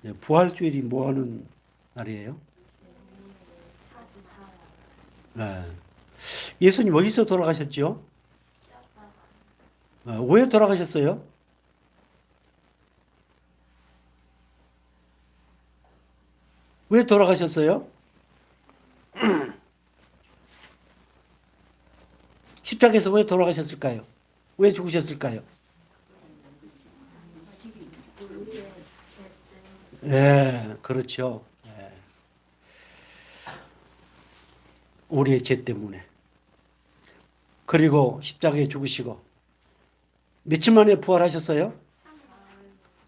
예, 부활주일이 뭐 하는 날이에요? 네. 예수님 어디서 돌아가셨죠? 왜 돌아가셨어요? 왜 돌아가셨어요? 십자가에서 왜 돌아가셨을까요? 왜 죽으셨을까요? 예, 그렇죠. 예. 우리의 죄 때문에. 그리고 십자가에 죽으시고 며칠 만에 부활하셨어요?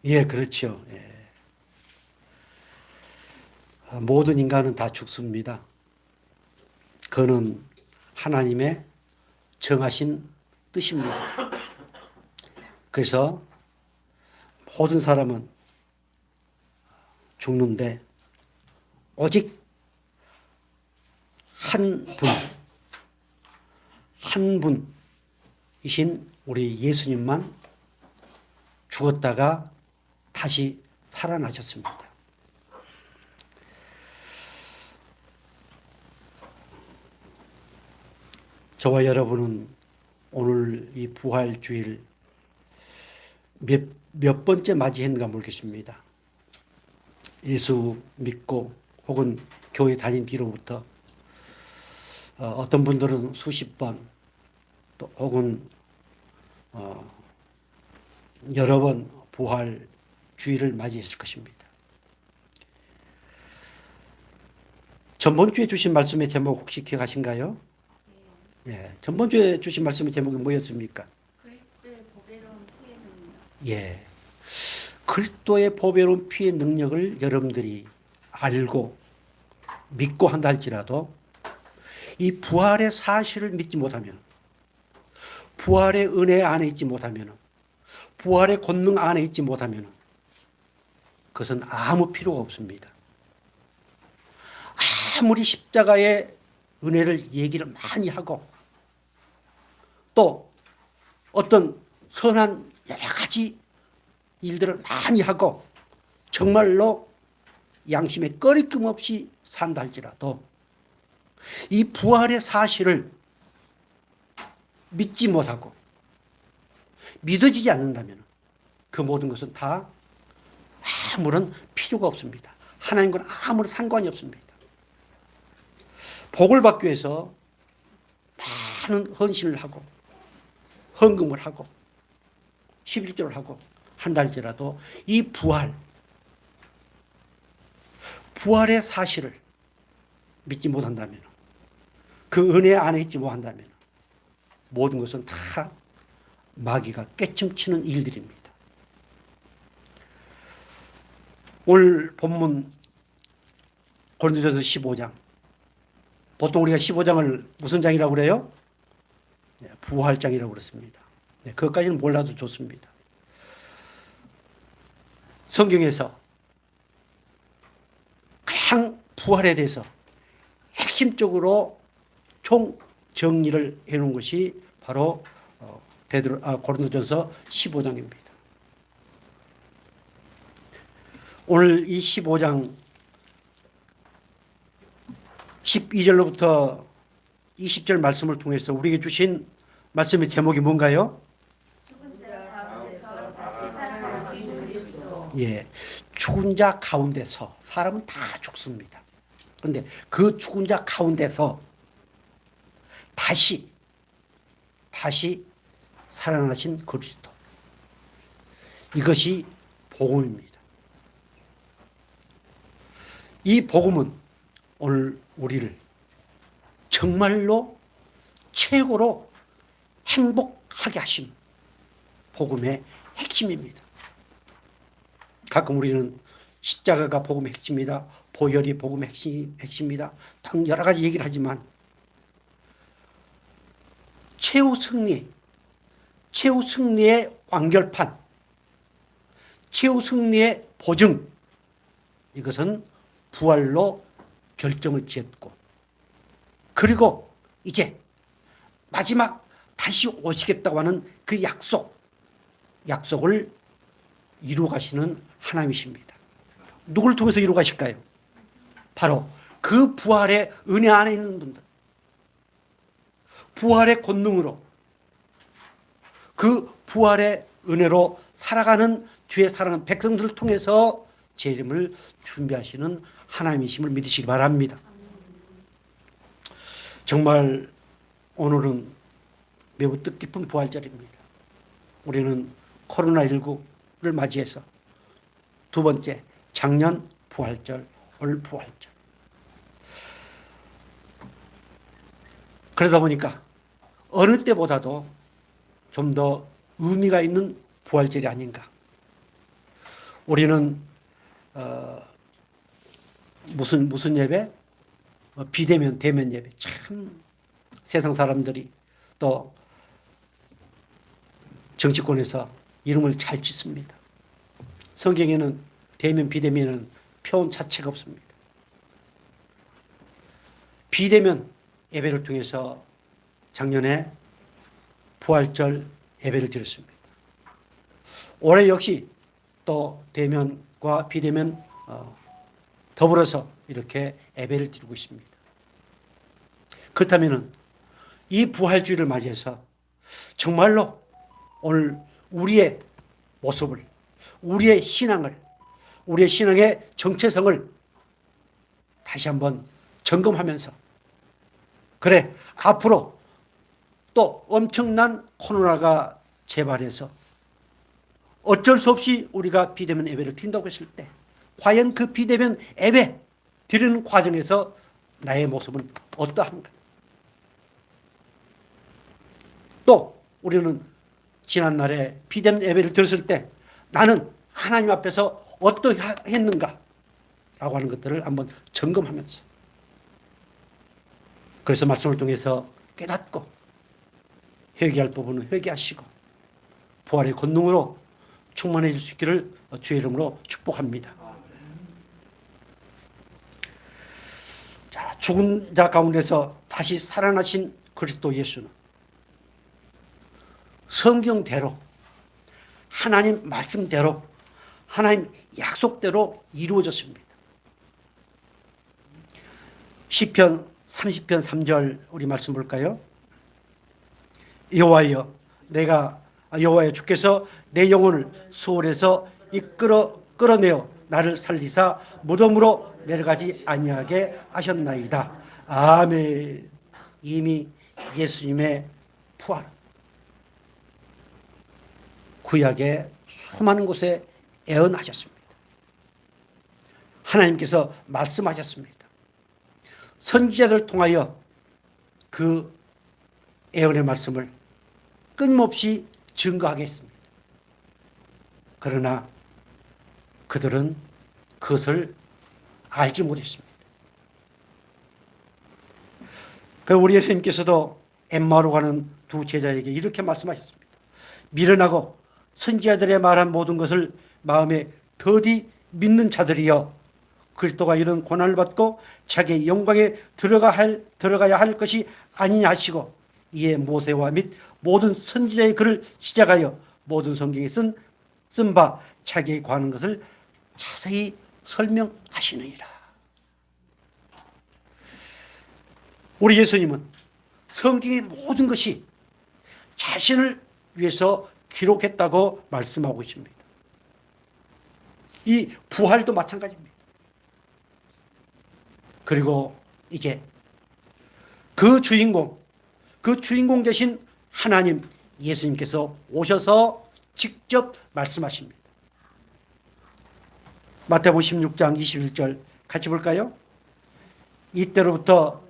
예, 그렇죠. 예. 모든 인간은 다 죽습니다. 그는 하나님의 정하신 뜻입니다. 그래서 모든 사람은 죽는데 오직 한 분이신 우리 예수님만 죽었다가 다시 살아나셨습니다. 저와 여러분은 오늘 이 부활주일 몇 번째 맞이했는가 모르겠습니다. 예수 믿고 혹은 교회 다닌 뒤로부터 어떤 분들은 수십 번 또 혹은 여러 번 부활주일을 맞이했을 것입니다. 전번주에 주신 말씀의 제목 혹시 기억하신가요? 예, 전번주에 주신 말씀의 제목이 뭐였습니까? 그리스도의 보배로운 피의 능력. 예, 그리스도의 보배로운 피의 능력을 여러분들이 알고 믿고 한다 할지라도 이 부활의 사실을 믿지 못하면, 부활의 은혜 안에 있지 못하면, 부활의 권능 안에 있지 못하면 그것은 아무 필요가 없습니다. 아무리 십자가의 은혜를 얘기를 많이 하고 또 어떤 선한 여러 가지 일들을 많이 하고 정말로 양심에 꺼리낌 없이 산다 할지라도 이 부활의 사실을 믿지 못하고 믿어지지 않는다면 그 모든 것은 다 아무런 필요가 없습니다. 하나님과는 아무런 상관이 없습니다. 복을 받기 위해서 많은 헌신을 하고 헌금을 하고 11조를 하고 한다 할지라도 이 부활의 사실을 믿지 못한다면, 그 은혜 안에 있지 못한다면 모든 것은 다 마귀가 꿰춤치는 일들입니다. 오늘 본문 고린도전서 15장, 보통 우리가 15장을 무슨 장이라고 그래요? 부활장이라고 그렇습니다. 그것까지는 몰라도 좋습니다. 성경에서 가장 부활에 대해서 핵심적으로 총 정리를 해놓은 것이 바로 고린도전서 15장입니다. 오늘 이 15장 12절로부터 20절 말씀을 통해서 우리에게 주신 말씀의 제목이 뭔가요? 예, 죽은 자 가운데서. 사람은 다 죽습니다. 그런데 그 죽은 자 가운데서 다시 살아나신 그리스도, 이것이 복음입니다. 이 복음은 오늘 우리를 정말로 최고로 행복하게 하신 복음의 핵심입니다. 가끔 우리는 십자가가 복음의 핵심이다, 보혈이 복음의 핵심이다, 당 여러 가지 얘기를 하지만 최후 승리의 완결판, 최후 승리의 보증, 이것은 부활로 결정을 지었고, 그리고 이제 마지막 다시 오시겠다고 하는 그 약속을 이루어 가시는 하나님이십니다. 누굴 통해서 이루어가실까요? 바로 그 부활의 은혜 안에 있는 분들, 부활의 권능으로, 그 부활의 은혜로 살아가는 뒤에 살아가는 백성들을 통해서 재림을 준비하시는 하나님이심을 믿으시기 바랍니다. 정말 오늘은 매우 뜻깊은 부활절입니다. 우리는 코로나19를 맞이해서 두 번째 작년 부활절, 올 부활절. 그러다 보니까 어느 때보다도 좀 더 의미가 있는 부활절이 아닌가. 우리는 무슨 예배? 비대면, 대면 예배. 참 세상 사람들이 또 정치권에서 이름을 잘 짓습니다. 성경에는 대면, 비대면은 표현 자체가 없습니다. 비대면 예배를 통해서 작년에 부활절 예배를 드렸습니다. 올해 역시 또 대면과 비대면 더불어서 이렇게 예배를 드리고 있습니다. 그렇다면 이 부활주의를 맞이해서 정말로 오늘 우리의 모습을, 우리의 신앙을, 우리의 신앙의 정체성을 다시 한번 점검하면서, 그래, 앞으로 또 엄청난 코로나가 재발해서 어쩔 수 없이 우리가 비대면 예배를 드린다고 했을 때 과연 그 비대면 예배 드리는 과정에서 나의 모습은 어떠한가? 또 우리는 지난날에 비대면 예배를 드렸을 때 나는 하나님 앞에서 어떠했는가? 라고 하는 것들을 한번 점검하면서, 그래서 말씀을 통해서 깨닫고 회개할 부분은 회개하시고 부활의 권능으로 충만해질 수 있기를 주의 이름으로 축복합니다. 자, 죽은 자 가운데서 다시 살아나신 그리스도 예수는 성경대로, 하나님 말씀대로, 하나님 약속대로 이루어졌습니다. 시편 30편 3절 우리 말씀 볼까요? 여호와여, 여호와여, 주께서 내 영혼을 수월에서 끌어내어 나를 살리사 무덤으로 내려가지 아니하게 하셨나이다. 아멘. 이미 예수님의 부활은 구약의 수많은 곳에 예언하셨습니다. 하나님께서 말씀하셨습니다. 선지자들 통하여 그 예언의 말씀을 끊임없이 증거하겠습니다. 그러나 그들은 그것을 알지 못했습니다. 우리 예수님께서도 엠마오로 가는 두 제자에게 이렇게 말씀하셨습니다. 미련하고 선지자들의 말한 모든 것을 마음에 더디 믿는 자들이여, 그리스도가 이런 고난을 받고 자기의 영광에 들어가야 할 것이 아니냐 하시고, 이에 모세와 및 모든 선지자의 글을 시작하여 모든 성경에 쓴 바 자기에 관한 것을 자세히 설명하시느니라. 우리 예수님은 성경의 모든 것이 자신을 위해서 기록했다고 말씀하고 있습니다. 이 부활도 마찬가지입니다. 그리고 이제 그 주인공 되신 하나님 예수님께서 오셔서 직접 말씀하십니다. 마태복음 16장 21절 같이 볼까요? 이때로부터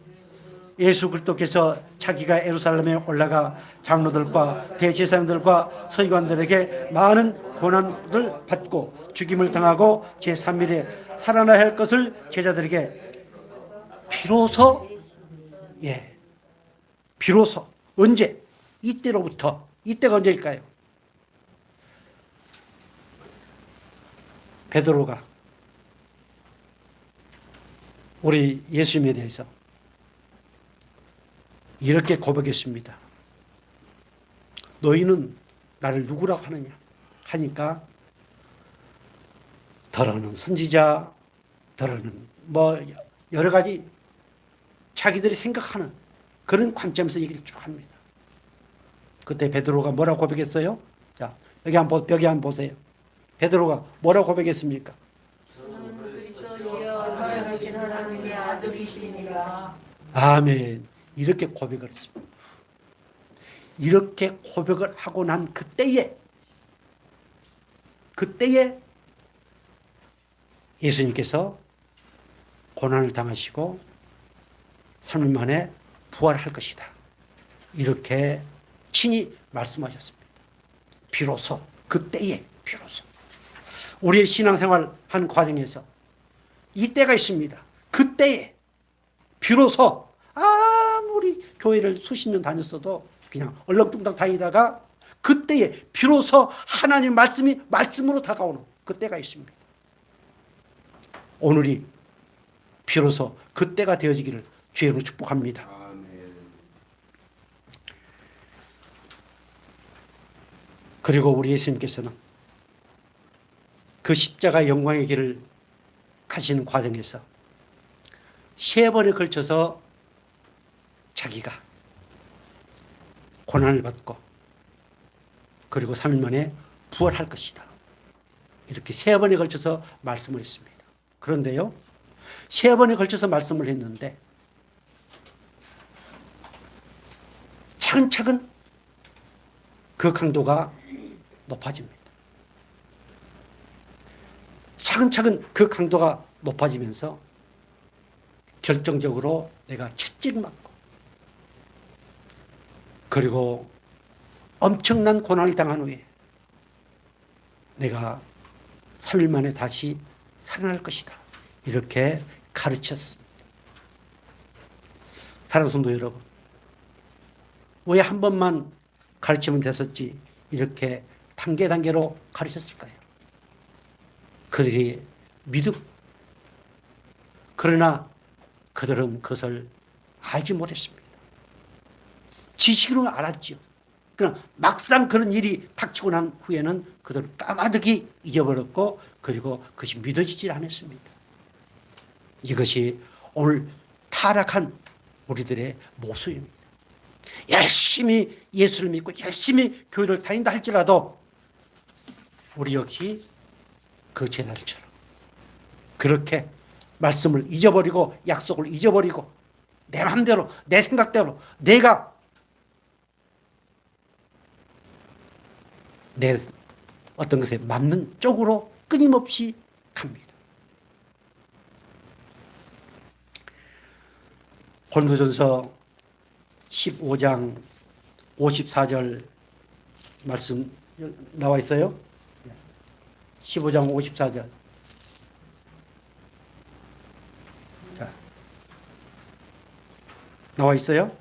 예수 그리스도께서 자기가 예루살렘에 올라가 장로들과 대제사장들과 서기관들에게 많은 고난을 받고 죽임을 당하고 제3일에 살아나야 할 것을 제자들에게 비로소 언제? 이때로부터. 이때가 언제일까요? 베드로가 우리 예수님에 대해서 이렇게 고백했습니다. 너희는 나를 누구라고 하느냐 하니까 더러는 선지자, 더러는 뭐 여러 가지 자기들이 생각하는 그런 관점에서 얘기를 쭉 합니다. 그때 베드로가 뭐라고 고백했어요? 자, 벽에 한번 보세요. 베드로가 뭐라고 고백했습니까? 저는 그리스도시여 살아계신 하나님의 아들이시니라. 아멘. 이렇게 고백을 했습니다. 이렇게 고백을 하고 난 그때에 예수님께서 고난을 당하시고 3일 만에 부활할 것이다. 이렇게 친히 말씀하셨습니다. 비로소 그때에 비로소 우리의 신앙생활 한 과정에서 이때가 있습니다. 그때에 비로소 아무리 교회를 수십 년 다녔어도 그냥 얼렁뚱땅 다니다가 그때에 비로소 하나님 말씀이 말씀으로 다가오는 그때가 있습니다. 오늘이 비로소 그때가 되어지기를 주의 이름으로 축복합니다. 아멘. 그리고 우리 예수님께서는 그 십자가 영광의 길을 가시는 과정에서 3번에 걸쳐서 자기가 고난을 받고 그리고 3일 만에 부활할 것이다. 이렇게 3번에 걸쳐서 말씀을 했습니다. 그런데요, 3번에 걸쳐서 말씀을 했는데 차근차근 그 강도가 높아집니다. 차근차근 그 강도가 높아지면서 결정적으로 내가 채찍 맞고 그리고 엄청난 고난을 당한 후에 내가 3일 만에 다시 살아날 것이다. 이렇게 가르쳤습니다. 사랑하는 성도 여러분, 왜 한 번만 가르치면 됐었지 이렇게 단계로 가르쳤을까요? 그들이 믿음. 그러나 그들은 그것을 알지 못했습니다. 지식으로는 알았지요. 그러나 막상 그런 일이 닥치고 난 후에는 그들은 까마득히 잊어버렸고 그리고 그것이 믿어지지 않았습니다. 이것이 오늘 타락한 우리들의 모습입니다. 열심히 예수를 믿고 열심히 교회를 다닌다 할지라도 우리 역시 그 제자들처럼 그렇게 말씀을 잊어버리고 약속을 잊어버리고 내 마음대로 내 생각대로 내가 내 어떤 것에 맞는 쪽으로 끊임없이 갑니다. 고린도전서 15장 54절 말씀 나와 있어요. 15장 54절. 자, 나와 있어요?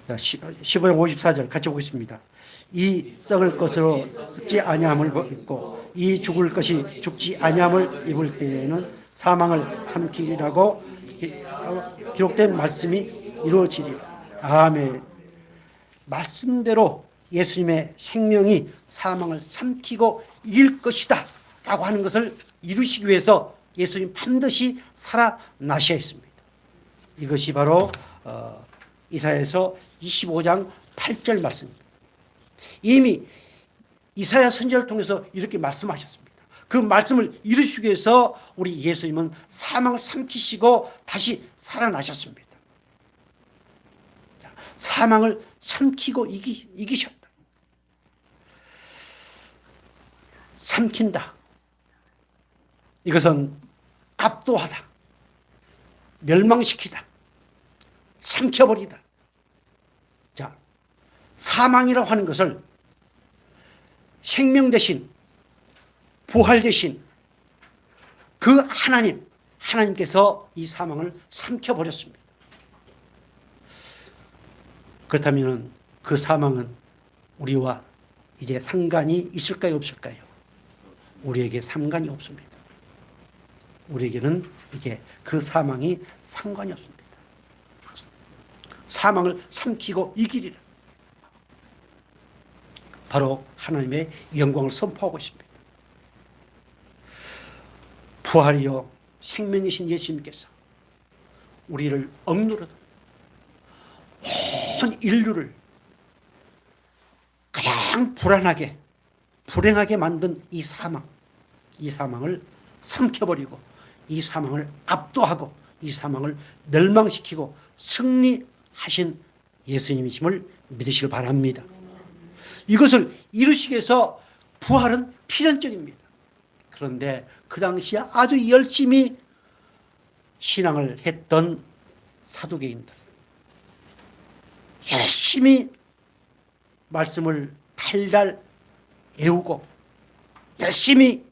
자, 15장 54절 같이 보겠습니다. 이 썩을 것으로 썩지 아니함을 입고 이 죽을 것이 죽지 아니함을 입을 때에는 사망을 삼키리라고 기록된 말씀이 이루어지리라. 아멘. 말씀대로 예수님의 생명이 사망을 삼키고 이길 것이다 라고 하는 것을 이루시기 위해서 예수님 반드시 살아나셔야 했습니다. 이것이 바로 이사야서 25장 8절 말씀입니다. 이미 이사야 선지자를 통해서 이렇게 말씀하셨습니다. 그 말씀을 이루시기 위해서 우리 예수님은 사망을 삼키시고 다시 살아나셨습니다. 사망을 삼키고 이기셨다. 삼킨다. 이것은 압도하다. 멸망시키다. 삼켜버리다. 자, 사망이라고 하는 것을 생명 대신, 부활 대신 그 하나님께서 이 사망을 삼켜버렸습니다. 그렇다면 그 사망은 우리와 이제 상관이 있을까요, 없을까요? 우리에게 상관이 없습니다. 우리에게는 이제 그 사망이 상관이 없습니다. 사망을 삼키고 이기리라. 바로 하나님의 영광을 선포하고 있습니다. 부활이요 생명이신 예수님께서 우리를 억누르던 온 인류를 가장 불안하게 불행하게 만든 이 사망을 삼켜버리고 이 사망을 압도하고 이 사망을 멸망시키고 승리하신 예수님이심을 믿으시길 바랍니다. 이것을 이루시기 위해서 부활은 필연적입니다. 그런데 그 당시에 아주 열심히 신앙을 했던 사두개인들, 열심히 말씀을 달달 외우고 열심히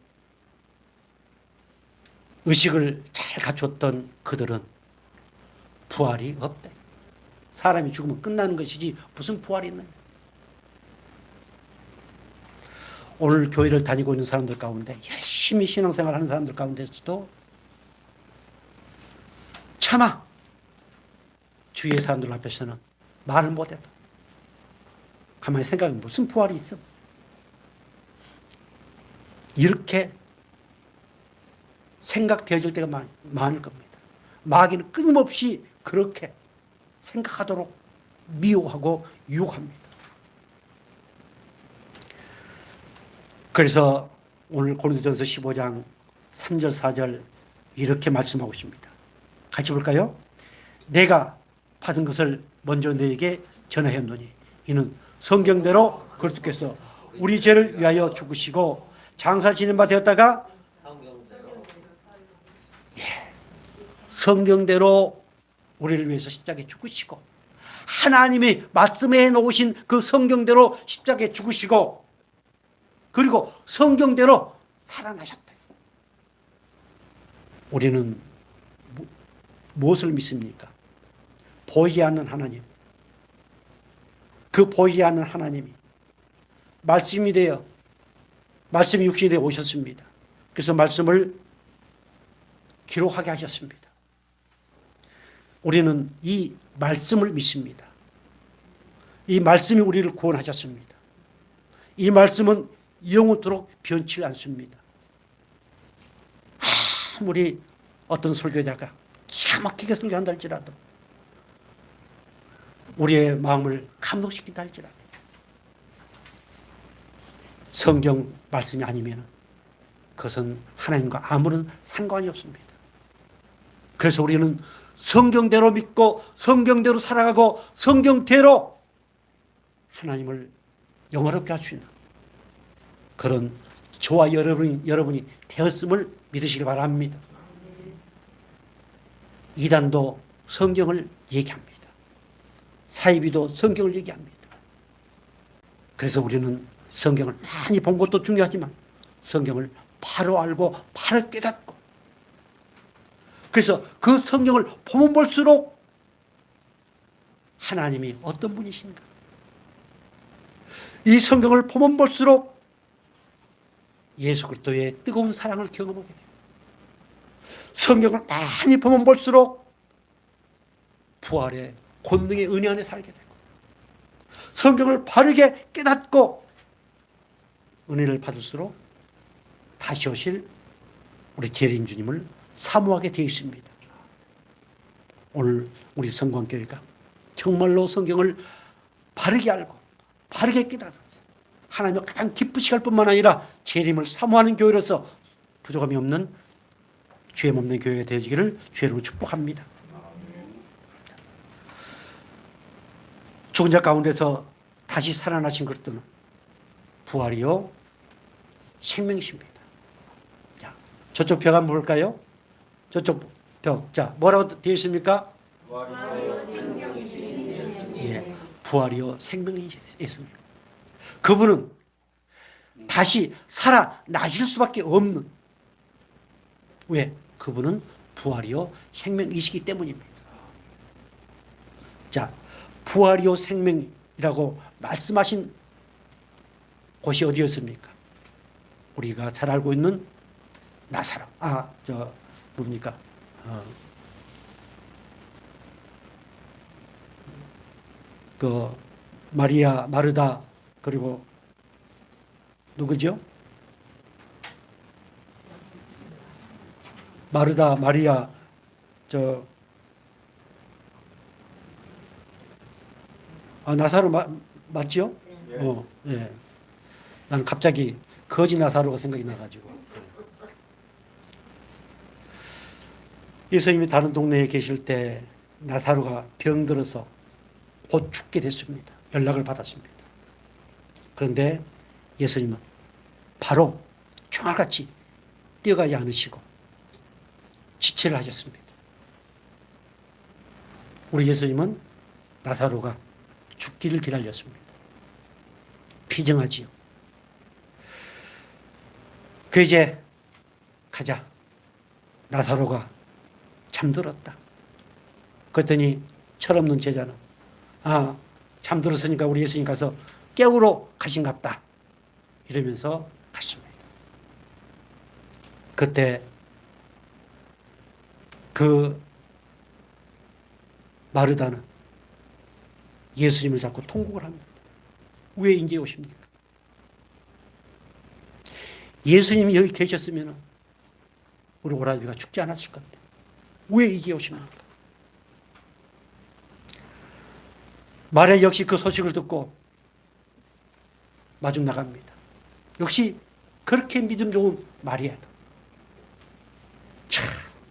의식을 잘 갖췄던 그들은 부활이 없다. 사람이 죽으면 끝나는 것이지 무슨 부활이 있느냐. 오늘 교회를 다니고 있는 사람들 가운데 열심히 신앙생활하는 사람들 가운데서도 차마 주위의 사람들 앞에서는 말을 못해도 가만히 생각해 무슨 부활이 있어. 이렇게 생각되어질 때가 많을 겁니다. 마귀는 끊임없이 그렇게 생각하도록 미혹하고 유혹합니다. 그래서 오늘 고린도전서 15장 3절 4절 이렇게 말씀하고 있습니다. 같이 볼까요? 내가 받은 것을 먼저 너에게 전하였노니 이는 성경대로 그리스도께서 우리 죄를 위하여 죽으시고 장사 지낸 바 되었다가 성경대로 우리를 위해서 십자가에 죽으시고 하나님이 말씀해 놓으신 그 성경대로 십자가에 죽으시고 그리고 성경대로 살아나셨다. 우리는 무엇을 믿습니까? 보이지 않는 하나님. 그 보이지 않는 하나님이 말씀이 되어 말씀이 육신이 되어 오셨습니다. 그래서 말씀을 기록하게 하셨습니다. 우리는 이 말씀을 믿습니다. 이 말씀이 우리를 구원하셨습니다. 이 말씀은 영원토록 변치 않습니다. 아무리 어떤 설교자가 기가 막히게 설교한다 할지라도 우리의 마음을 감동시킨다 할지라도 성경 말씀이 아니면 그것은 하나님과 아무런 상관이 없습니다. 그래서 우리는 성경대로 믿고 성경대로 살아가고 성경대로 하나님을 영화롭게 할 수 있는 그런 저와 여러분이 되었음을 믿으시기 바랍니다. 이단도 성경을 얘기합니다. 사이비도 성경을 얘기합니다. 그래서 우리는 성경을 많이 본 것도 중요하지만 성경을 바로 알고 바로 깨닫고 그래서 그 성경을 보면 볼수록 하나님이 어떤 분이신가 이 성경을 보면 볼수록 예수 그리스도의 뜨거운 사랑을 경험하게 돼요. 성경을 많이 보면 볼수록 부활의 권능의 은혜 안에 살게 되고 성경을 바르게 깨닫고 은혜를 받을수록 다시 오실 우리 재림 주님을 사모하게 되어 있습니다. 오늘 우리 성광교회가 정말로 성경을 바르게 알고 바르게 깨닫아서 하나님을 가장 기쁘시게 할 뿐만 아니라 재림을 사모하는 교회로서 부족함이 없는 죄 없는 교회가 되어지기를 주의로 축복합니다. 죽은 자 가운데서 다시 살아나신 그리스도는 부활이요 생명이십니다. 자, 저쪽 벽 한번 볼까요? 저쪽 벽. 자, 뭐라고 되어 있습니까? 예, 부활이요 생명이신 예수님. 그분은 다시 살아나실 수밖에 없는 왜? 그분은 부활이요 생명이시기 때문입니다. 자, 부활이요 생명이라고 말씀하신 곳이 어디였습니까? 우리가 잘 알고 있는 나사로. 뭡니까? 그 마리아, 마르다 그리고 누구죠? 마르다, 마리아, 저, 나사로 맞죠? 예. 나는 갑자기 거지 나사로가 생각이 나가지고. 예수님이 다른 동네에 계실 때 나사로가 병들어서 곧 죽게 됐습니다. 연락을 받았습니다. 그런데 예수님은 바로 총알같이 뛰어가지 않으시고 지체를 하셨습니다. 우리 예수님은 나사로가 죽기를 기다렸습니다. 비정하지요. 그 이제 가자. 나사로가 잠들었다. 그랬더니 철없는 제자는 잠들었으니까 우리 예수님 가서 깨우러 가신갑다. 이러면서 갔습니다. 그때 그 마르다는 예수님을 잡고 통곡을 합니다. 왜 이제 오십니까? 예수님이 여기 계셨으면 우리 오라비가 죽지 않았을 건데 왜 이제 오십니까? 마리아 역시 그 소식을 듣고 마중 나갑니다. 역시 그렇게 믿음 좋은 마리아도 참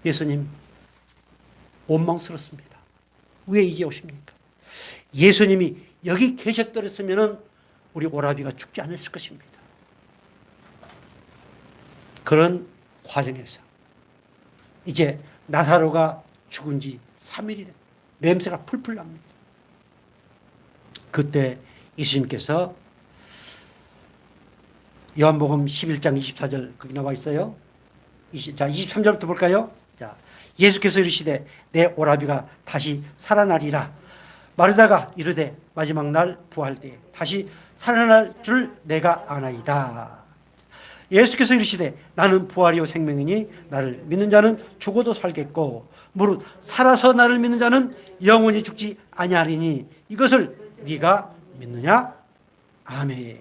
예수님 원망스럽습니다. 왜 이제 오십니까? 예수님이 여기 계셨더랬으면 우리 오라비가 죽지 않았을 것입니다. 그런 과정에서 이제 나사로가 죽은 지 3일이 됐어요. 냄새가 풀풀 납니다. 그때 예수님께서 요한복음 11장 24절 거기 나와 있어요. 자, 23절부터 볼까요? 자, 예수께서 이르시되 내 오라비가 다시 살아나리라. 마르다가 이르되 마지막 날 부활 때에 다시 살아날 줄 내가 아나이다. 예수께서 이르시되 나는 부활이요 생명이니 나를 믿는 자는 죽어도 살겠고 무릇 살아서 나를 믿는 자는 영원히 죽지 아니하리니 이것을 네가 믿느냐? 아멘.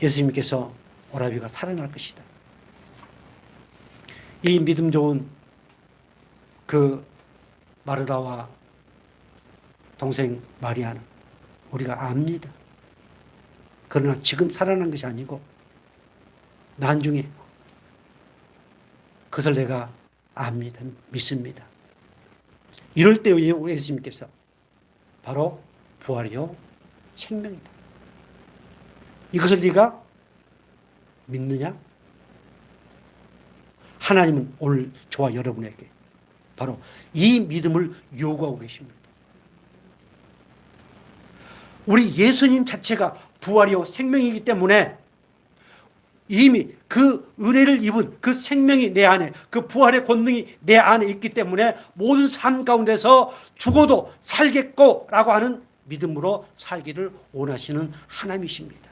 예수님께서 오라비가 살아날 것이다. 이 믿음 좋은 그 마르다와 동생 마리아는 우리가 압니다. 그러나 지금 살아난 것이 아니고 나중에 그것을 내가 압니다. 믿습니다. 이럴 때 우리 예수님께서 바로 부활이요 생명이다. 이것을 네가 믿느냐? 하나님은 오늘 저와 여러분에게 바로 이 믿음을 요구하고 계십니다. 우리 예수님 자체가 부활이요 생명이기 때문에 이미 그 은혜를 입은 그 생명이 내 안에, 그 부활의 권능이 내 안에 있기 때문에 모든 삶 가운데서 죽어도 살겠고 라고 하는 믿음으로 살기를 원하시는 하나님이십니다.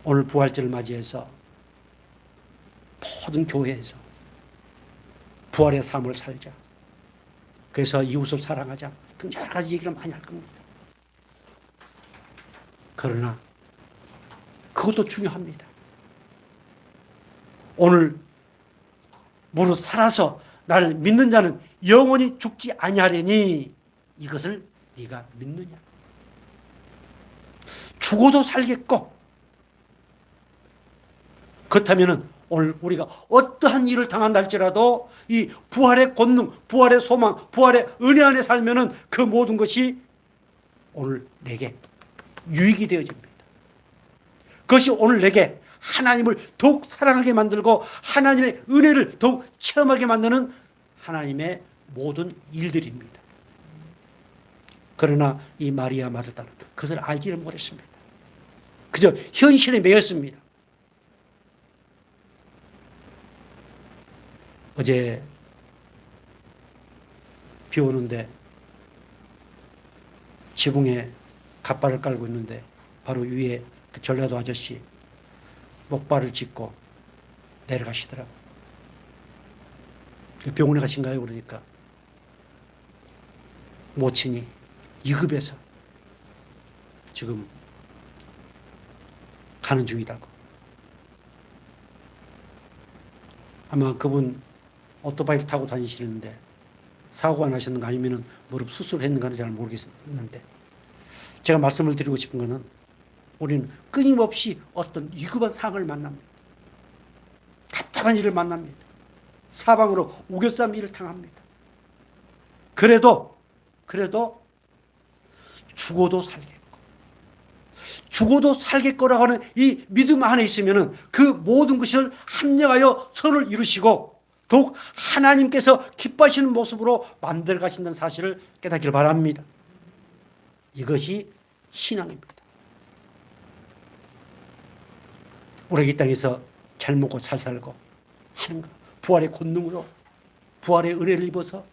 오늘 부활절을 맞이해서 모든 교회에서 부활의 삶을 살자. 그래서 이웃을 사랑하자 등 여러 가지 얘기를 많이 할 겁니다. 그러나 그것도 중요합니다. 오늘 무릇 살아서 나를 믿는 자는 영원히 죽지 아니하리니 이것을 네가 믿느냐? 죽어도 살겠고 그렇다면 오늘 우리가 어떠한 일을 당한다 할지라도 이 부활의 권능, 부활의 소망, 부활의 은혜 안에 살면은 그 모든 것이 오늘 내게 유익이 되어집니다. 그것이 오늘 내게 하나님을 더욱 사랑하게 만들고 하나님의 은혜를 더욱 체험하게 만드는 하나님의 모든 일들입니다. 그러나 이 마리아 마르다는 그것을 알지를 못했습니다. 그저 현실에 매였습니다. 어제 비 오는데 지붕에 갓발을 깔고 있는데 바로 위에 그 전라도 아저씨 목발을 짚고 내려가시더라고요. 병원에 가신가요? 그러니까 모친이 2급에서 지금 가는 중이다고. 아마 그분 오토바이를 타고 다니시는데 사고가 나셨는가 아니면 무릎 수술했는가는 잘 모르겠는데, 제가 말씀을 드리고 싶은 것은 우리는 끊임없이 어떤 위급한 상황을 만납니다. 답답한 일을 만납니다. 사방으로 우겨싸는 일을 당합니다. 그래도 죽어도 살겠거라고 하는 이 믿음 안에 있으면 그 모든 것을 합력하여 선을 이루시고 더욱 하나님께서 기뻐하시는 모습으로 만들어 가신다는 사실을 깨닫기를 바랍니다. 이것이 신앙입니다. 우리가 이 땅에서 잘 먹고 잘 살고 하는 것, 부활의 권능으로 부활의 은혜를 입어서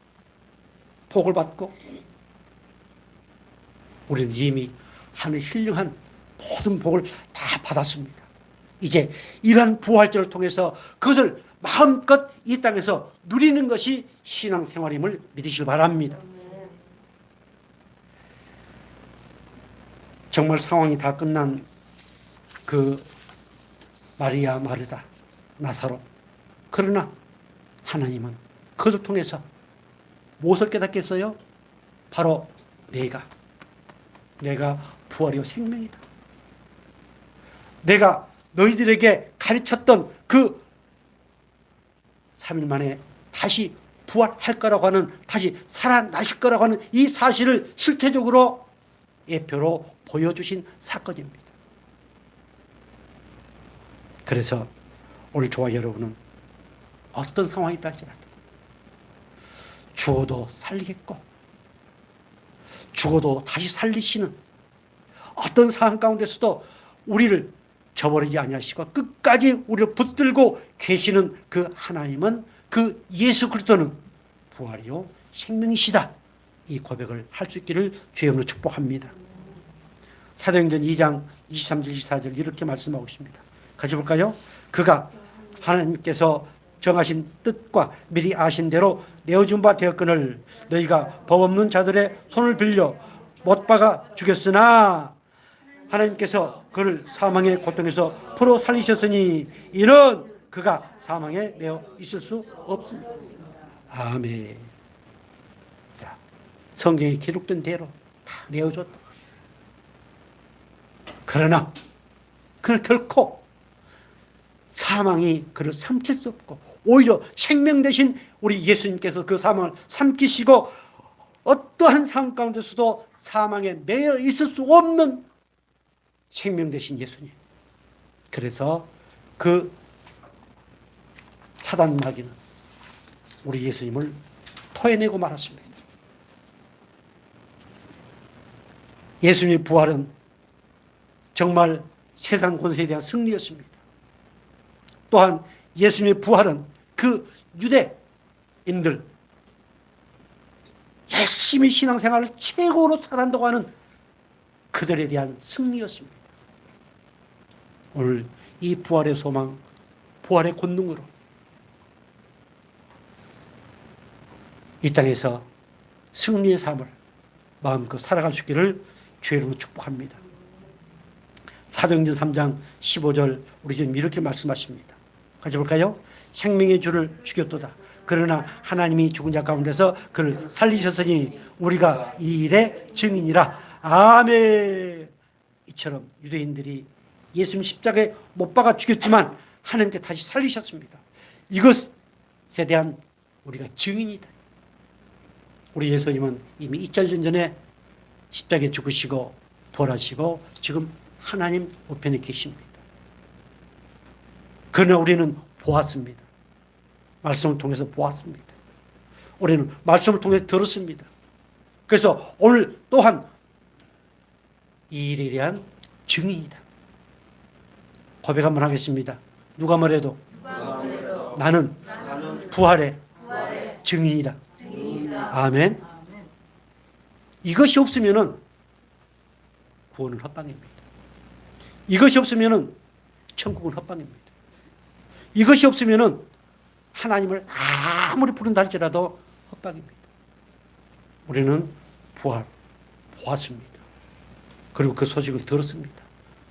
복을 받고, 우리는 이미 하늘 힐링한 모든 복을 다 받았습니다. 이제 이러한 부활절을 통해서 그것을 마음껏 이 땅에서 누리는 것이 신앙생활임을 믿으시길 바랍니다. 정말 상황이 다 끝난 그 마리아, 마르다, 나사로, 그러나 하나님은 그것을 통해서 무엇을 깨닫겠어요? 바로 내가 부활이요 생명이다. 내가 너희들에게 가르쳤던 그 3일 만에 다시 부활할 거라고 하는, 다시 살아나실 거라고 하는 이 사실을 실체적으로 예표로 보여주신 사건입니다. 그래서 오늘 저와 여러분은 어떤 상황이다 할지라도 죽어도 살리겠고 죽어도 다시 살리시는 어떤 상황 가운데서도 우리를 저버리지 아니하시고 끝까지 우리를 붙들고 계시는 그 하나님은, 그 예수 그리스도는 부활이요 생명이시다. 이 고백을 할 수 있기를 주의 이름으로 축복합니다. 사도행전 2장 23절 24절 이렇게 말씀하고 있습니다. 같이 볼까요? 그가 하나님께서 정하신 뜻과 미리 아신 대로 내어준 바 되었거늘 너희가 법 없는 자들의 손을 빌려 못 박아 죽였으나 하나님께서 그를 사망의 고통에서 풀어 살리셨으니 이는 그가 사망에 매어 있을 수 없습니다. 아멘. 자, 성경에 기록된 대로 다 내어줬다. 그러나 그는 결코 사망이 그를 삼킬 수 없고 오히려 생명 대신 우리 예수님께서 그 사망을 삼키시고 어떠한 상황 가운데서도 사망에 매여 있을 수 없는 생명 대신 예수님. 그래서 그 사단 마귀는 우리 예수님을 토해내고 말았습니다. 예수님의 부활은 정말 세상 권세에 대한 승리였습니다. 또한 예수님의 부활은 그 유대인들 열심히 신앙생활을 최고로 잘한다고 하는 그들에 대한 승리였습니다. 오늘 이 부활의 소망, 부활의 권능으로 이 땅에서 승리의 삶을 마음껏 살아갈 수 있기를 주의 이름으로 축복합니다. 사도행전 3장 15절 우리 주님 이렇게 말씀하십니다. 같이 볼까요? 생명의 주를 죽였도다. 그러나 하나님이 죽은 자 가운데서 그를 살리셨으니 우리가 이 일의 증인이라. 아멘. 이처럼 유대인들이 예수님 십자가에 못 박아 죽였지만 하나님께 다시 살리셨습니다. 이것에 대한 우리가 증인이다. 우리 예수님은 이미 2000년 전에 십자가에 죽으시고 부활하시고 지금 하나님 우편에 계십니다. 그러나 우리는 보았습니다. 말씀을 통해서 보았습니다. 우리는 말씀을 통해서 들었습니다. 그래서 오늘 또한 이 일에 대한 증인이다. 고백 한번 하겠습니다. 누가 뭐래도 나는 부활의 증인이다. 아멘. 이것이 없으면 구원은 헛방입니다. 이것이 없으면 천국은 헛방입니다. 이것이 없으면 하나님을 아무리 부른다 할지라도 헛방입니다. 우리는 보았습니다. 그리고 그 소식을 들었습니다.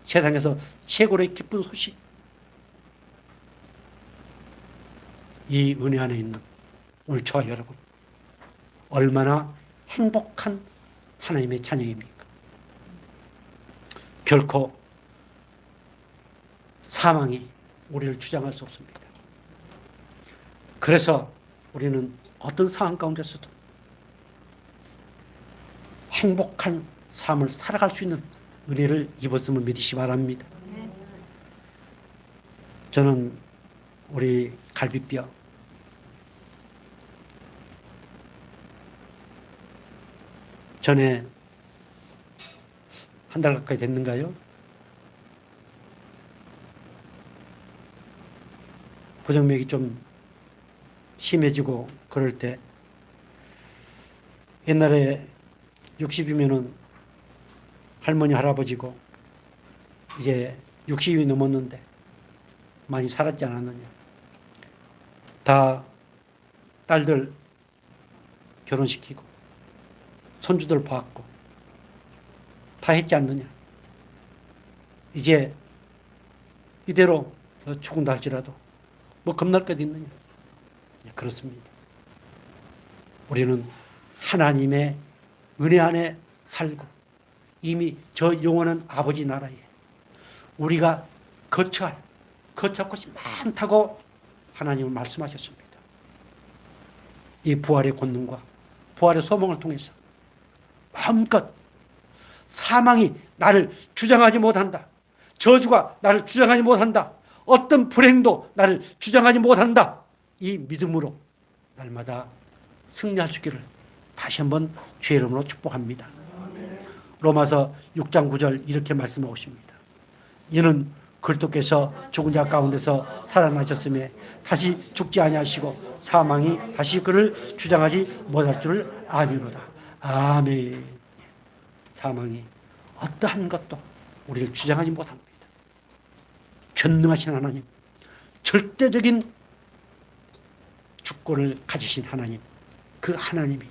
세상에서 최고로 기쁜 소식. 이 은혜 안에 있는 오늘 저와 여러분, 얼마나 행복한 하나님의 자녀입니까? 결코 사망이 우리를 주장할 수 없습니다. 그래서 우리는 어떤 상황 가운데서도 행복한 삶을 살아갈 수 있는 은혜를 입었음을 믿으시 바랍니다. 저는 우리 갈비뼈 전에 한 달 가까이 됐는가요? 부정맥이 좀 심해지고 그럴 때 옛날에 60이면은 할머니 할아버지고 이제 60이 넘었는데 많이 살았지 않았느냐. 다 딸들 결혼시키고 손주들 봤고 다 했지 않느냐. 이제 이대로 죽은다 할지라도 뭐 겁날 것 있느냐. 그렇습니다. 우리는 하나님의 은혜 안에 살고 이미 저 영원한 아버지 나라에 우리가 거처할 곳이 많다고 하나님은 말씀하셨습니다. 이 부활의 권능과 부활의 소망을 통해서 마음껏 사망이 나를 주장하지 못한다. 저주가 나를 주장하지 못한다. 어떤 불행도 나를 주장하지 못한다. 이 믿음으로 날마다 승리할 수 있기를 다시 한번 주의 이름으로 축복합니다. 로마서 6장 9절 이렇게 말씀하고 있습니다. 이는 그리스도께서 죽은 자 가운데서 살아나셨음에 다시 죽지 아니하시고 사망이 다시 그를 주장하지 못할 줄을 아미로다. 아멘. 사망이 어떠한 것도 우리를 주장하지 못합니다. 전능하신 하나님, 절대적인 주권을 가지신 하나님, 그 하나님이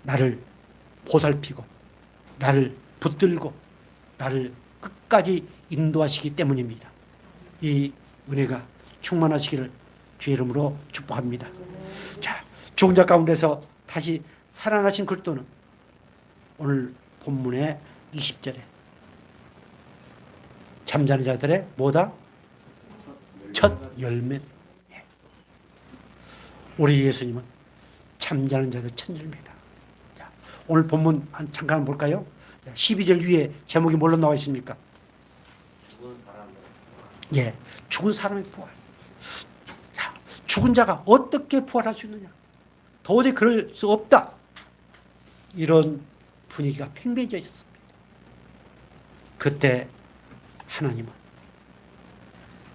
나를 보살피고 나를 붙들고 나를 끝까지 인도하시기 때문입니다. 이 은혜가 충만하시기를 주의 이름으로 축복합니다. 자, 죽은 자 가운데서 다시 살아나신 그리스도는 오늘 본문의 20절에 잠자는 자들의 뭐다? 첫 열매. 우리 예수님은 잠자는 자들 첫 열매다. 자, 오늘 본문 잠깐 볼까요? 12절 위에 제목이 뭘로 나와 있습니까? 죽은 사람. 예, 죽은 사람의 부활. 자, 죽은 자가 어떻게 부활할 수 있느냐? 도저히 그럴 수 없다. 이런 분위기가 팽배해져 있었습니다. 그때 하나님은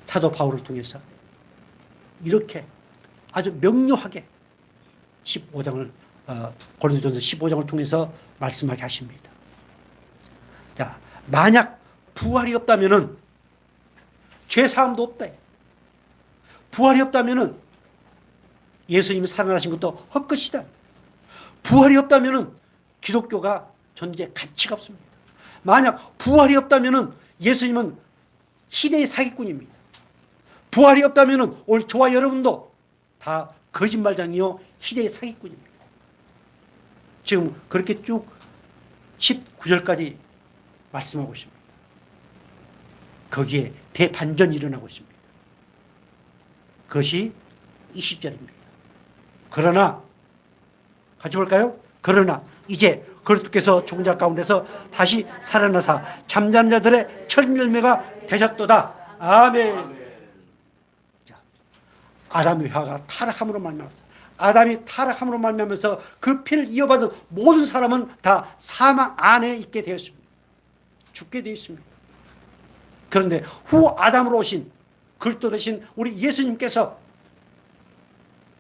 사도 바울을 통해서 이렇게 아주 명료하게 15장을 고린도전서 15장을 통해서 말씀하게 하십니다. 자, 만약 부활이 없다면은 죄 사함도 없다. 부활이 없다면은 예수님이 살아나신 것도 헛것이다. 부활이 없다면은 기독교가 존재 가치가 없습니다. 만약 부활이 없다면은 예수님은 시대의 사기꾼입니다. 부활이 없다면은 오늘 저와 여러분도 다 거짓말장이요 시대의 사기꾼입니다. 지금 그렇게 쭉 19절까지 말씀하고 있습니다. 거기에 대반전이 일어나고 있습니다. 그것이 20절입니다. 그러나 같이 볼까요? 그러나 이제 그리스도께서 죽은 자 가운데서 다시 살아나사 잠자는 자들의 첫 열매가 되셨도다. 아멘. 자, 아담의 혀가 타락함으로 말미암았어. 아담이 타락함으로 말미암아서 그 피를 이어받은 모든 사람은 다 사망 안에 있게 되었습니다. 죽게 되어 있습니다. 그런데 후 아담으로 오신 그리스도 되신 우리 예수님께서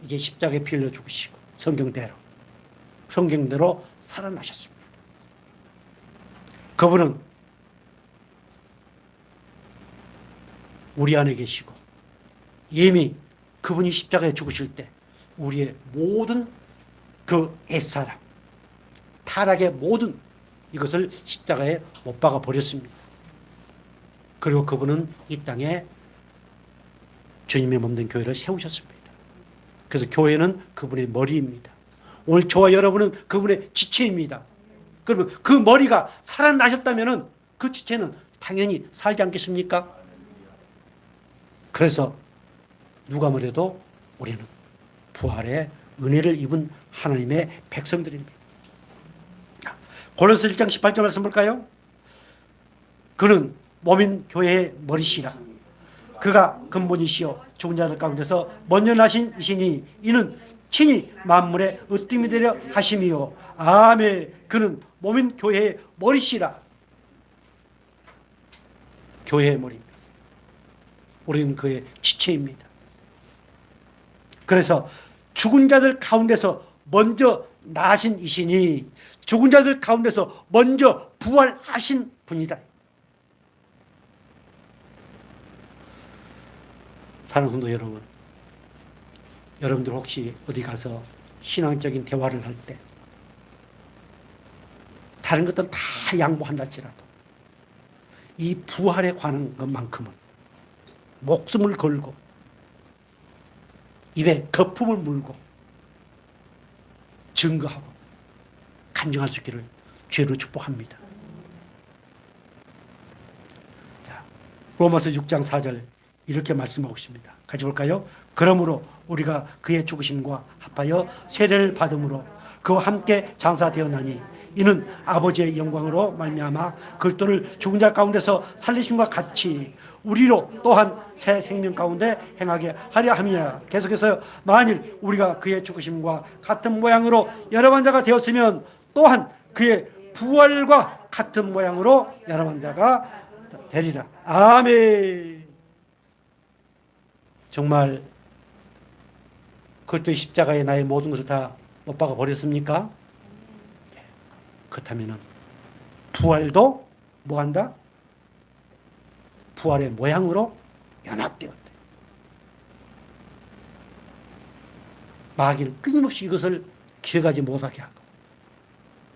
이제 십자가에 피 흘려 죽으시고 성경대로 살아나셨습니다. 그분은 우리 안에 계시고 이미 그분이 십자가에 죽으실 때 우리의 모든 그 옛사람, 타락의 모든 이것을 십자가에 못 박아 버렸습니다. 그리고 그분은 이 땅에 주님의 몸 된 교회를 세우셨습니다. 그래서 교회는 그분의 머리입니다. 오늘 저와 여러분은 그분의 지체입니다. 그러면 그 머리가 살아나셨다면 그 지체는 당연히 살지 않겠습니까? 그래서 누가 뭐래도 우리는 부활의 은혜를 입은 하나님의 백성들입니다. 골로새 1장 18절 말씀 볼까요? 그는 몸인 교회의 머리시라. 그가 근본이시요 죽은 자들 가운데서 먼저 나신 이시니 이는 친히 만물의 으뜸이 되려 하심이요. 아멘. 그는 몸인 교회의 머리시라. 교회의 머리입니다. 우리는 그의 지체입니다. 그래서 죽은 자들 가운데서 먼저 나신 이시니 죽은 자들 가운데서 먼저 부활하신 분이다. 사랑하는 성도 여러분, 여러분들 혹시 어디 가서 신앙적인 대화를 할 때 다른 것들은 다 양보한다 할지라도 이 부활에 관한 것만큼은 목숨을 걸고 입에 거품을 물고 증거하고 간증할 수 있기를 주로 축복합니다. 자, 로마서 6장 4절 이렇게 말씀하고 있습니다. 같이 볼까요? 그러므로 우리가 그의 죽으심과 합하여 세례를 받음으로 그와 함께 장사되었나니 이는 아버지의 영광으로 말미암아 그리스도를 죽은 자 가운데서 살리심과 같이 우리로 또한 새 생명 가운데 행하게 하려 함이라. 계속해서 만일 우리가 그의 죽으심과 같은 모양으로 여러 반자가 되었으면 또한 그의 부활과 같은 모양으로 여러 반자가 되리라. 아멘. 정말 그리스도의 십자가에 나의 모든 것을 다 못 박아 버렸습니까? 그렇다면 부활도 뭐한다? 부활의 모양으로 연합되었다. 마귀는 끊임없이 이것을 기억하지 못하게 하고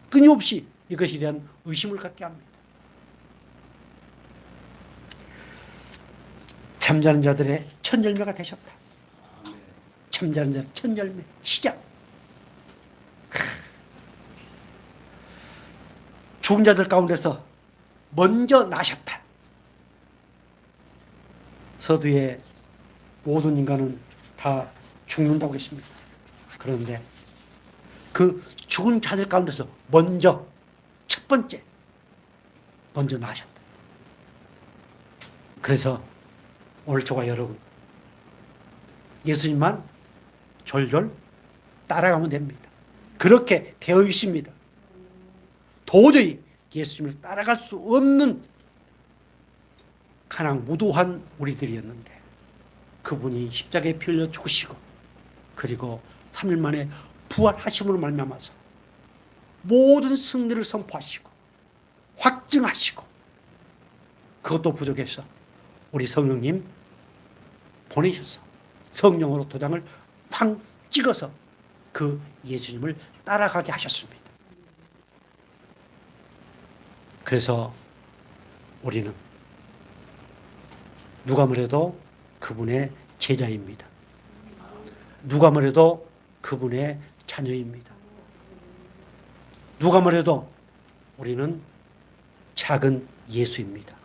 끊임없이 이것에 대한 의심을 갖게 합니다. 잠자는 자들의 첫 열매가 되셨다. 잠자는 자의 첫 열매 시작. 죽은 자들 가운데서 먼저 나셨다. 서두에 모든 인간은 다 죽는다고 했습니다. 그런데 그 죽은 자들 가운데서 먼저 첫 번째 먼저 나셨다. 그래서 오늘 저와 여러분 예수님만 졸졸 따라가면 됩니다. 그렇게 되어 있습니다. 도저히 예수님을 따라갈 수 없는 가난 무도한 우리들이었는데 그분이 십자가에 피 흘려 죽으시고 그리고 3일 만에 부활하심으로 말미암아서 모든 승리를 선포하시고 확증하시고 그것도 부족해서 우리 성령님 보내셔서 성령으로 도장을 팡 찍어서 그 예수님을 따라가게 하셨습니다. 그래서 우리는 누가 뭐래도 그분의 제자입니다. 누가 뭐래도 그분의 자녀입니다. 누가 뭐래도 우리는 작은 예수입니다.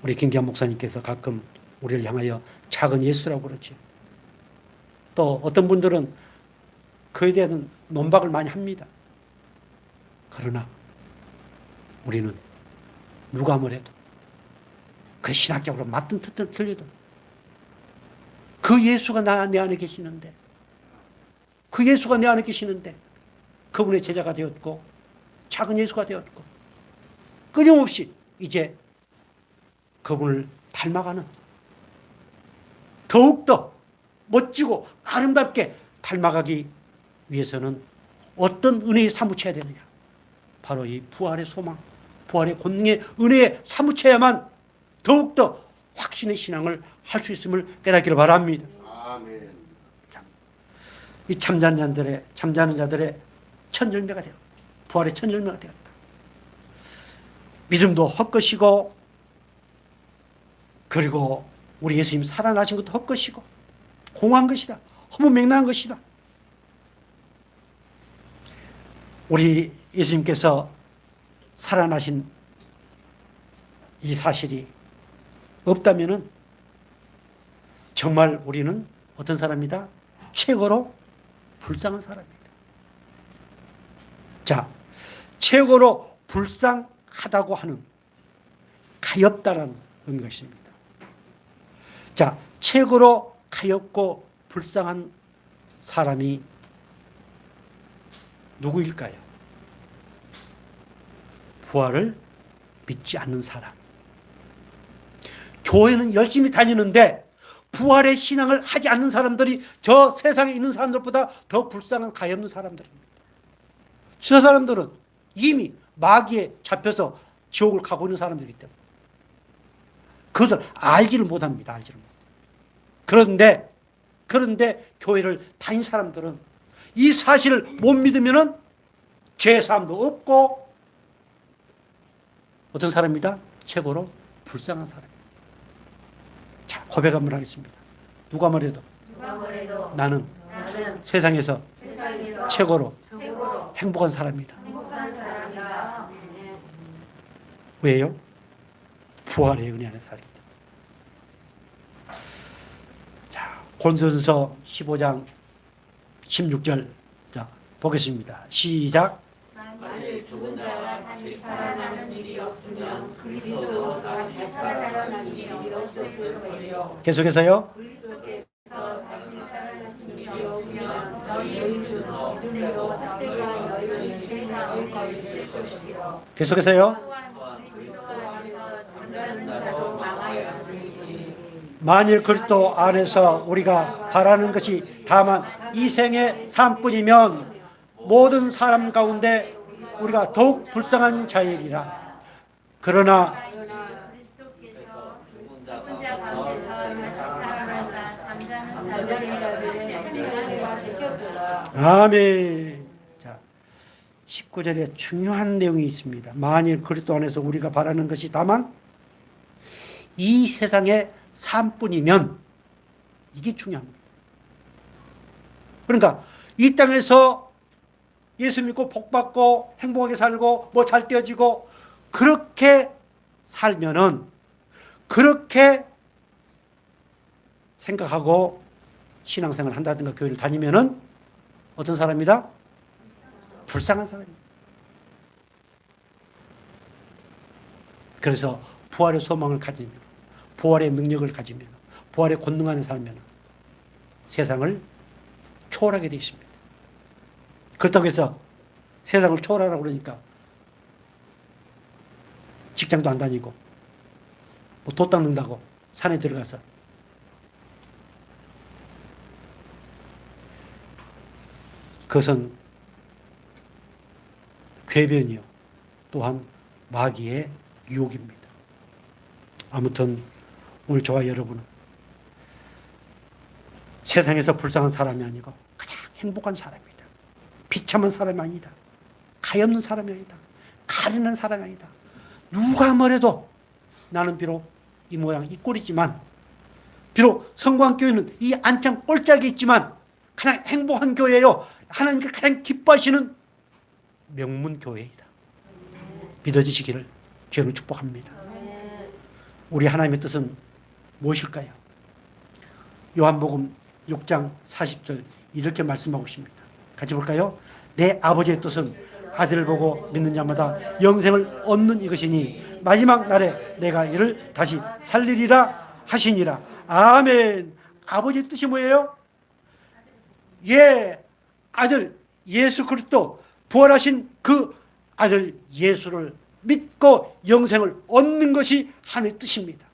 우리 김기환 목사님께서 가끔 우리를 향하여 작은 예수라고 그러죠. 또 어떤 분들은 그에 대한 논박을 많이 합니다. 그러나 우리는 누가 뭐래도 그 신학적으로 맞든 틀든 틀리든 그 예수가 내 안에 계시는데 그 예수가 내 안에 계시는데 그분의 제자가 되었고 작은 예수가 되었고 끊임없이 이제 그분을 닮아가는 더욱더 멋지고 아름답게 닮아가기 위해서는 어떤 은혜에 사무쳐야 되느냐? 바로 이 부활의 소망, 부활의 권능의 은혜에 사무쳐야만 더욱더 확신의 신앙을 할 수 있음을 깨닫기를 바랍니다. 아멘. 이 잠자는 자들의 첫 열매가 되었다. 부활의 첫 열매가 되었다. 믿음도 헛것이고 그리고 우리 예수님 살아나신 것도 헛것이고 공허한 것이다. 허무맹랑한 것이다. 우리 예수님께서 살아나신 이 사실이 없다면은 정말 우리는 어떤 사람이다? 최고로 불쌍한 사람입니다. 자, 최고로 불쌍하다고 하는 가엾다라는 의미가 있습니다. 자, 최고로 가엾고 불쌍한 사람이 누구일까요? 부활을 믿지 않는 사람. 교회는 열심히 다니는데 부활의 신앙을 하지 않는 사람들이 저 세상에 있는 사람들보다 더 불쌍한 가엾는 사람들입니다. 저 사람들은 이미 마귀에 잡혀서 지옥을 가고 있는 사람들이기 때문에 그것을 알지를 못합니다. 알지를 못. 그런데 교회를 다닌 사람들은 이 사실을 못 믿으면은 죄사함도 없고 어떤 사람이다? 최고로 불쌍한 사람입니다. 자, 고백 한번 하겠습니다. 누가 뭐래도 나는 세상에서 최고로 행복한 사람이다. 왜요? 부활의 은혜 안에 살기 때문에. 자, 고린도전서 15장 16절 자, 보겠습니다. 시작. 만일 죽은 자가 다시 살아나는 일이 없으면 그리스도도 다시 살아나는 일이 없었을 거예요. 계속해서요. 그리스도께서 다시 살아나신 일이 없으면 너희들도 믿음으로 때가 여유는 세상에 있을 것이요. 계속해서요. 또한 그리스도 안에서 잠자는 자도 망하였으니 만일 그리스도 안에서 우리가 바라는 것이 다만 이 생의 삶뿐이면 모든 사람 가운데 우리가 더욱 불쌍한 자이리라. 그러나 그리스도께서 죽은 자 가운데서 다시 살아나사 잠자는 자들의 생명과 되셨더라. 아멘. 자, 19절에 중요한 내용이 있습니다. 만일 그리스도 안에서 우리가 바라는 것이 다만 이 세상의 삶뿐이면 이게 중요합니다. 그러니까 이 땅에서 예수 믿고 복받고 행복하게 살고 뭐 잘 되어지고 그렇게 살면은 그렇게 생각하고 신앙생활을 한다든가 교회를 다니면은 어떤 사람이다? 불쌍한 사람입니다. 그래서 부활의 소망을 가지면 부활의 능력을 가지면 부활의 권능 안에 살면 세상을 초월하게 되어 있습니다. 그렇다고 해서 세상을 초월하라고 그러니까 직장도 안 다니고 뭐 돛 닦는다고 산에 들어가서 그것은 궤변이요 또한 마귀의 유혹입니다. 아무튼 오늘 저와 여러분은 세상에서 불쌍한 사람이 아니고 가장 행복한 사람이다. 비참한 사람이 아니다. 가엾는 사람이 아니다. 가련한 사람이 아니다. 누가 뭐래도 나는 비록 이 모양 이 꼴이지만 비록 성광교회는 이 안창 꼴짝이 있지만 가장 행복한 교회요. 하나님께 가장 기뻐하시는 명문교회이다. 믿어지시기를 주님으로 축복합니다. 우리 하나님의 뜻은 무엇일까요? 요한복음 6장 40절 이렇게 말씀하고 있습니다. 같이 볼까요? 내 아버지의 뜻은 아들을 보고 믿는 자마다 영생을 얻는 이것이니 마지막 날에 내가 이를 다시 살리리라 하시니라. 아멘. 아버지의 뜻이 뭐예요? 예, 아들 예수 그리스도 부활하신 그 아들 예수를 믿고 영생을 얻는 것이 하나님의 뜻입니다.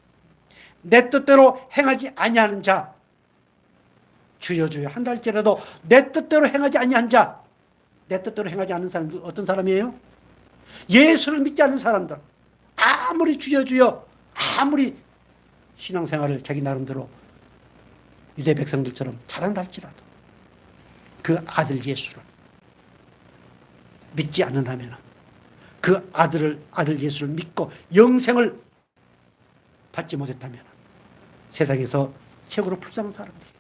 내 뜻대로 행하지 아니하는 자, 주여 주여 한 달째라도 내 뜻대로 행하지 아니한 자, 내 뜻대로 행하지 않는 사람들 어떤 사람이에요? 예수를 믿지 않는 사람들. 아무리 주여 주여 아무리 신앙생활을 자기 나름대로 유대 백성들처럼 잘한다 할지라도 그 아들 예수를 믿지 않는다면 그 아들 예수를 믿고 영생을 받지 못했다면 세상에서 최고로 불쌍한 사람들이에요.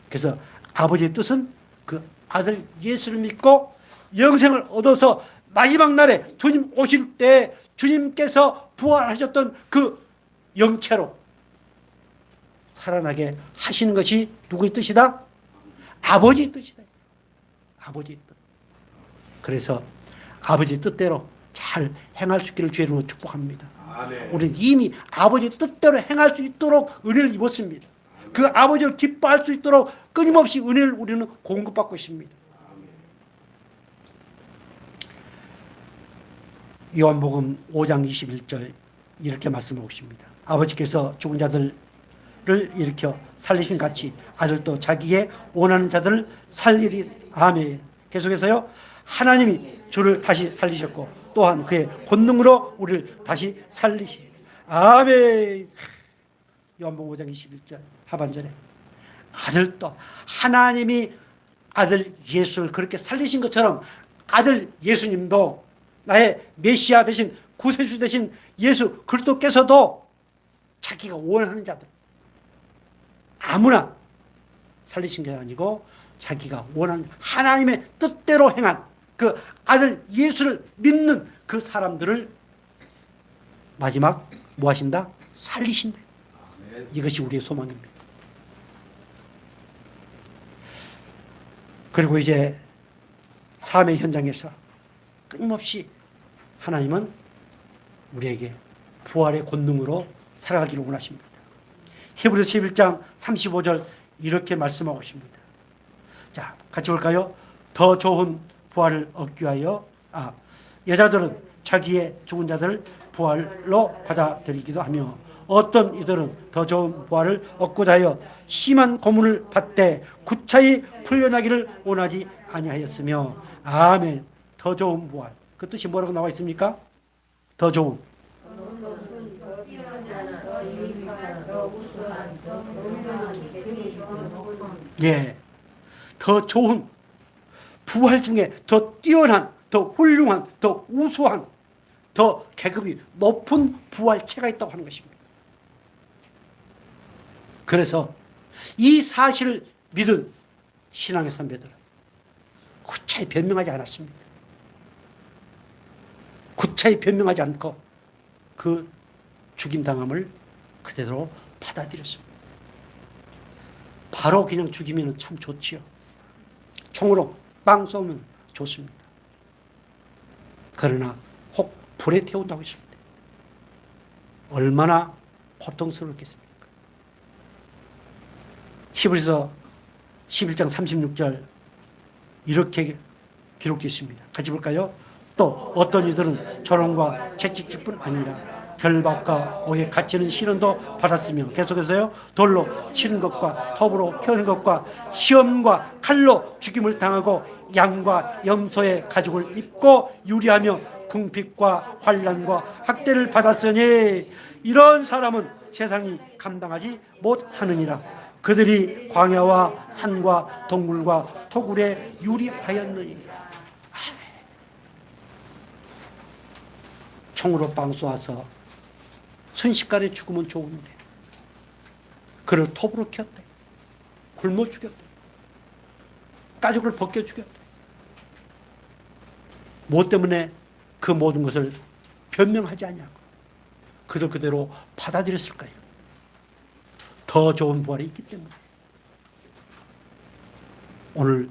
그래서 아버지의 뜻은 그 아들 예수를 믿고 영생을 얻어서 마지막 날에 주님 오실 때 주님께서 부활하셨던 그 영체로 살아나게 하시는 것이 누구의 뜻이다? 아버지의 뜻이다. 아버지의 뜻. 그래서 아버지의 뜻대로 잘 행할 수 있기를 주의 이름으로 축복합니다. 아멘. 우리는 이미 아버지의 뜻대로 행할 수 있도록 은혜를 입었습니다. 그 아버지를 기뻐할 수 있도록 끊임없이 은혜를 우리는 공급받고 있습니다. 요한복음 5장 21절 이렇게 말씀하고 있습니다. 아버지께서 죽은 자들을 일으켜 살리신 같이 아들도 자기의 원하는 자들을 살리리. 아멘. 계속해서요. 하나님이 주를 다시 살리셨고 또한 그의 권능으로 우리를 다시 살리시. 아멘. 요한복음 5장 21절 하반절에 아들도 하나님이 아들 예수를 그렇게 살리신 것처럼 아들 예수님도 나의 메시아 되신 구세주 되신 예수 그리스도께서도 자기가 원하는 자들 아무나 살리신 게 아니고 자기가 원하는 하나님의 뜻대로 행한 그 아들 예수를 믿는 그 사람들을 마지막 뭐 하신다? 살리신다. 이것이 우리의 소망입니다. 그리고 이제 삶의 현장에서 끊임없이 하나님은 우리에게 부활의 권능으로 살아가기를 원하십니다. 히브리서 11장 35절 이렇게 말씀하고 있습니다. 자, 같이 볼까요? 더 좋은 부활을 얻기 위하여 여자들은 자기의 죽은 자들을 부활로 받아들이기도 하며 어떤 이들은 더 좋은 부활을 얻고자 하여 심한 고문을 받되 구차히 풀려나기를 원하지 아니하였으며 아멘. 더 좋은 부활. 그 뜻이 뭐라고 나와 있습니까? 더 좋은. 예. 더 좋은 부활 중에 더 뛰어난, 더 훌륭한, 더 우수한, 더 계급이 높은 부활체가 있다고 하는 것입니다. 그래서 이 사실을 믿은 신앙의 선배들은 구차히 변명하지 않았습니다. 구차히 변명하지 않고 그 죽임당함을 그대로 받아들였습니다. 바로 그냥 죽이면 참 좋지요. 총으로 빵 쏘면 좋습니다. 그러나 혹 불에 태운다고 했습니다. 얼마나 고통스럽겠습니까? 히브리서 11장 36절 이렇게 기록되어 있습니다. 같이 볼까요? 또 어떤 이들은 조롱과 채찍질뿐 아니라 결박과 옥에 갇히는 시련도 받았으며 계속해서요. 돌로 치는 것과 톱으로 켜는 것과 시험과 칼로 죽임을 당하고 양과 염소의 가죽을 입고 유리하며 궁핍과 환난과 학대를 받았으니 이런 사람은 세상이 감당하지 못하느니라. 그들이 광야와 산과 동굴과 토굴에 유리하였느니. 총으로 빵 쏘아서 순식간에 죽으면 좋은데 그를 톱으로 켰대. 굶어 죽였대. 가죽을 벗겨 죽였대. 뭐 때문에 그 모든 것을 변명하지 않냐고. 그들 그대로 받아들였을까요? 더 좋은 부활이 있기 때문에. 오늘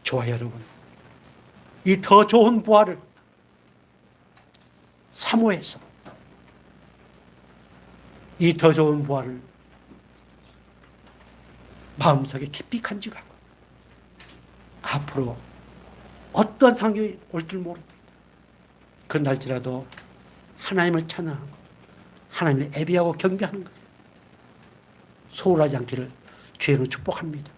저와 여러분 이 더 좋은 부활을 사모해서 이 더 좋은 부활을 마음속에 깊이 간직하고 앞으로 어떤 상황이 올 줄 모릅니다. 그날지라도 하나님을 찬양하고 하나님을 예배하고 경배하는 것을 소홀하지 않기를 주의로 축복합니다.